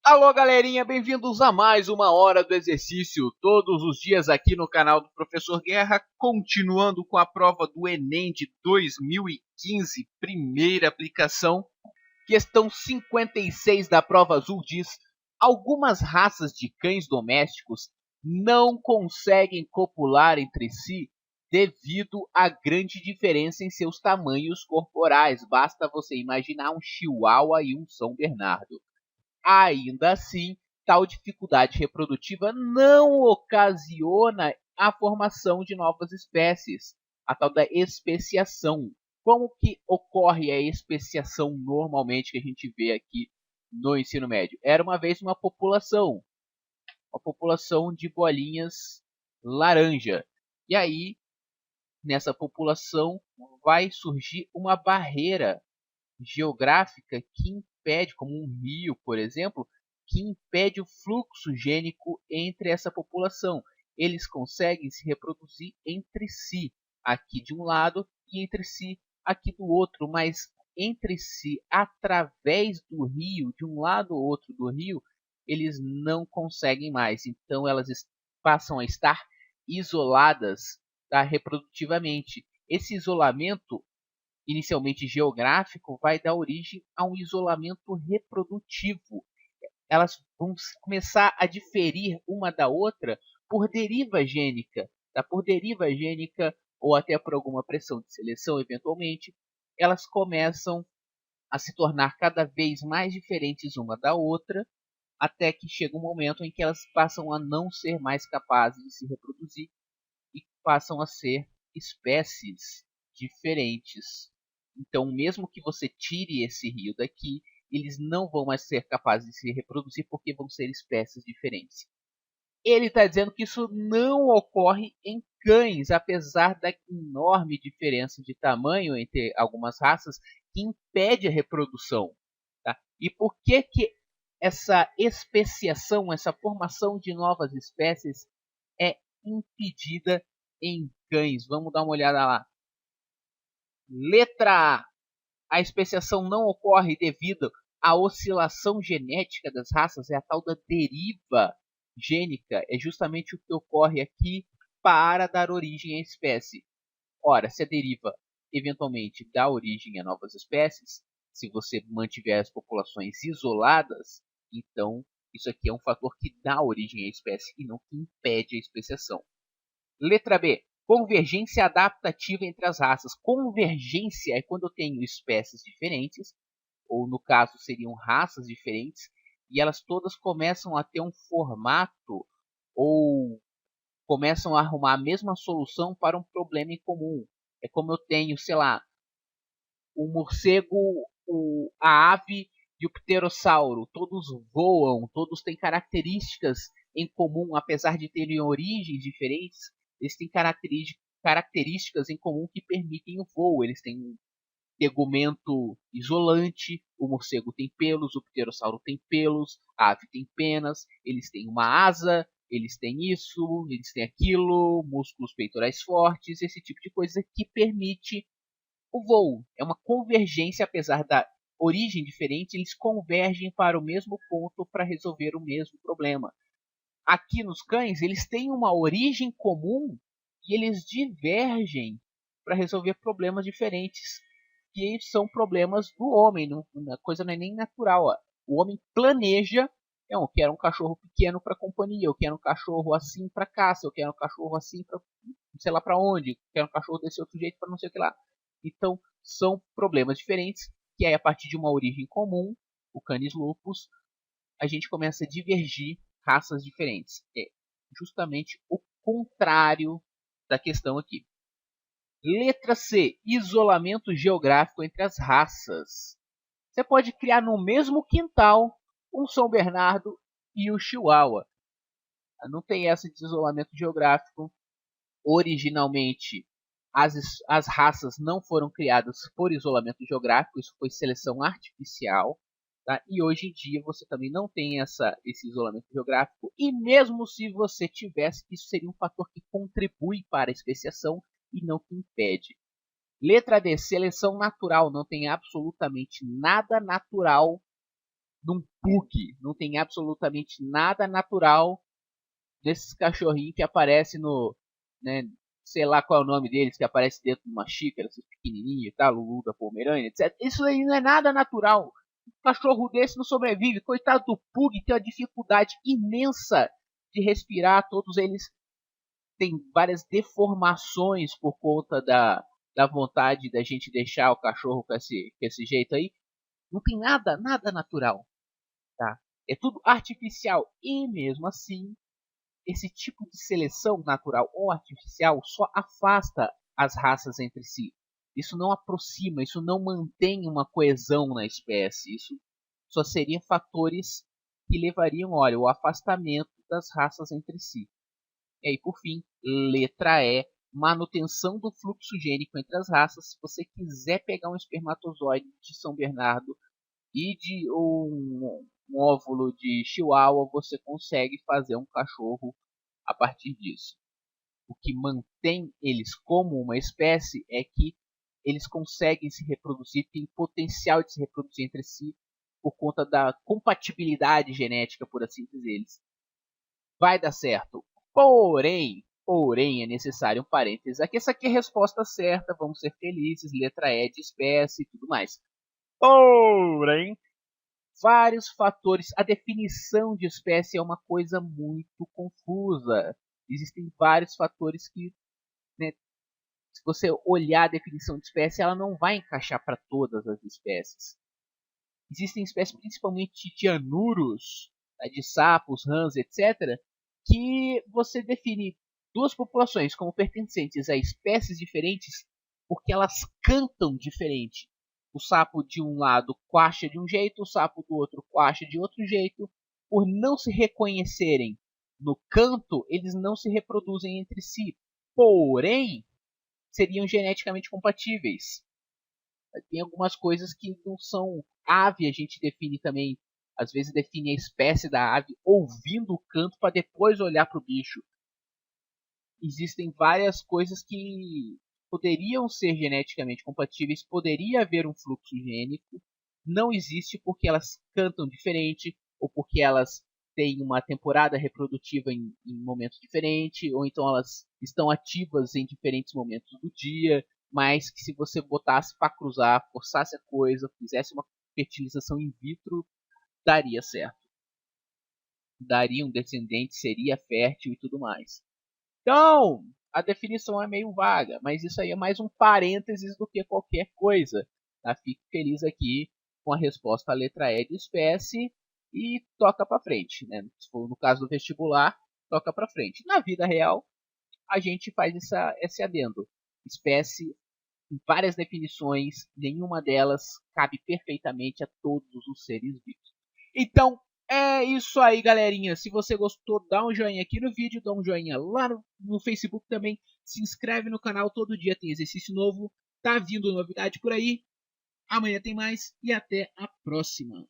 Alô galerinha, bem-vindos a mais uma hora do exercício, todos os dias aqui no canal do Professor Guerra, continuando com a prova do Enem de 2015, primeira aplicação. Questão 56 da prova azul diz: algumas raças de cães domésticos não conseguem copular entre si devido à grande diferença em seus tamanhos corporais. Basta você imaginar um Chihuahua e um São Bernardo. Ainda assim, tal dificuldade reprodutiva não ocasiona a formação de novas espécies, a tal da especiação. Como que ocorre a especiação normalmente que a gente vê aqui no ensino médio? Era uma vez uma população de bolinhas laranja. E aí, nessa população, vai surgir uma barreira geográfica que impede, como um rio, por exemplo, que impede o fluxo gênico entre essa população. Eles conseguem se reproduzir entre si, aqui de um lado, e entre si aqui do outro, mas entre si, através do rio, de um lado ou outro do rio, eles não conseguem mais. Então elas passam a estar isoladas, tá, reprodutivamente. Esse isolamento inicialmente geográfico, vai dar origem a um isolamento reprodutivo. Elas vão começar a diferir uma da outra por deriva gênica, tá? Por deriva gênica ou até por alguma pressão de seleção, eventualmente, elas começam a se tornar cada vez mais diferentes uma da outra, até que chega um momento em que elas passam a não ser mais capazes de se reproduzir e passam a ser espécies diferentes. Então, mesmo que você tire esse rio daqui, eles não vão mais ser capazes de se reproduzir porque vão ser espécies diferentes. Ele está dizendo que isso não ocorre em cães, apesar da enorme diferença de tamanho entre algumas raças que impede a reprodução. Tá? E por que essa especiação, essa formação de novas espécies é impedida em cães? Vamos dar uma olhada lá. Letra A. A especiação não ocorre devido à oscilação genética das raças, é a tal da deriva gênica. É justamente o que ocorre aqui para dar origem à espécie. Ora, se a deriva eventualmente dá origem a novas espécies, se você mantiver as populações isoladas, então isso aqui é um fator que dá origem à espécie e não que impede a especiação. Letra B. Convergência adaptativa entre as raças. Convergência é quando eu tenho espécies diferentes, ou no caso seriam raças diferentes, e elas todas começam a ter um formato ou começam a arrumar a mesma solução para um problema em comum. É como eu tenho, sei lá, o morcego, a ave e o pterossauro. Todos voam, todos têm características em comum, apesar de terem origens diferentes. Eles têm características em comum que permitem o voo. Eles têm um tegumento isolante, o morcego tem pelos, o pterossauro tem pelos, a ave tem penas, eles têm uma asa, eles têm isso, eles têm aquilo, músculos peitorais fortes, esse tipo de coisa que permite o voo. É uma convergência, apesar da origem diferente, eles convergem para o mesmo ponto para resolver o mesmo problema. Aqui nos cães, eles têm uma origem comum e eles divergem para resolver problemas diferentes, que são problemas do homem. A coisa não é nem natural. Ó. O homem planeja, eu quero um cachorro pequeno para companhia, eu quero um cachorro assim para caça, eu quero um cachorro assim para sei lá para onde, eu quero um cachorro desse outro jeito para não sei o que lá. Então, são problemas diferentes, que aí a partir de uma origem comum, o Canis lupus, a gente começa a divergir raças diferentes. É justamente o contrário da questão aqui. Letra C. Isolamento geográfico entre as raças. Você pode criar no mesmo quintal um São Bernardo e o Chihuahua. Não tem essa de isolamento geográfico. Originalmente, as raças não foram criadas por isolamento geográfico, isso foi seleção artificial. Tá? E hoje em dia você também não tem esse isolamento geográfico. E mesmo se você tivesse, isso seria um fator que contribui para a especiação e não que impede. Letra D, seleção natural. Não tem absolutamente nada natural num pug. Não tem absolutamente nada natural desses cachorrinhos que aparecem no, né, sei lá qual é o nome deles, que aparece dentro de uma xícara, esses pequenininhos, tá, Lulu da Pomerânia, etc. Isso aí não é nada natural. Um cachorro desse não sobrevive. Coitado do pug, tem uma dificuldade imensa de respirar. Todos eles têm várias deformações por conta da vontade da gente deixar o cachorro com esse jeito aí. Não tem nada natural, tá? É tudo artificial. E mesmo assim, esse tipo de seleção natural ou artificial só afasta as raças entre si. Isso não aproxima, isso não mantém uma coesão na espécie. Isso só seriam fatores que levariam, olha, o afastamento das raças entre si. E aí, por fim, letra E, manutenção do fluxo gênico entre as raças. Se você quiser pegar um espermatozoide de São Bernardo e de um óvulo de Chihuahua, você consegue fazer um cachorro a partir disso. O que mantém eles como uma espécie é que eles conseguem se reproduzir, têm potencial de se reproduzir entre si por conta da compatibilidade genética, por assim dizer. Vai dar certo. Porém, é necessário um parênteses aqui. Essa aqui é a resposta certa, vamos ser felizes, letra E de espécie e tudo mais. Porém, vários fatores. A definição de espécie é uma coisa muito confusa. Existem vários fatores que, né, se você olhar a definição de espécie, ela não vai encaixar para todas as espécies. Existem espécies, principalmente de anuros, né, de sapos, rãs, etc., que você define duas populações como pertencentes a espécies diferentes porque elas cantam diferente. O sapo de um lado quacha de um jeito, o sapo do outro quacha de outro jeito. Por não se reconhecerem no canto, eles não se reproduzem entre si. Porém, seriam geneticamente compatíveis. Tem algumas coisas que não são ave, a gente define também, às vezes define a espécie da ave ouvindo o canto para depois olhar para o bicho. Existem várias coisas que poderiam ser geneticamente compatíveis, poderia haver um fluxo gênico, não existe porque elas cantam diferente ou porque elas têm uma temporada reprodutiva em momentos diferentes, ou então elas estão ativas em diferentes momentos do dia, mas que se você botasse para cruzar, forçasse a coisa, fizesse uma fertilização in vitro, daria certo. Daria um descendente, seria fértil e tudo mais. Então, a definição é meio vaga, mas isso aí é mais um parênteses do que qualquer coisa. Tá? Fico feliz aqui com a resposta à letra E de espécie e toca para frente. Né? Se for no caso do vestibular, toca para frente. Na vida real, a gente faz esse adendo. Espécie em várias definições, nenhuma delas cabe perfeitamente a todos os seres vivos. Então, é isso aí, galerinha. Se você gostou, dá um joinha aqui no vídeo, dá um joinha lá no Facebook também. Se inscreve no canal, todo dia tem exercício novo. Tá vindo novidade por aí. Amanhã tem mais e até a próxima.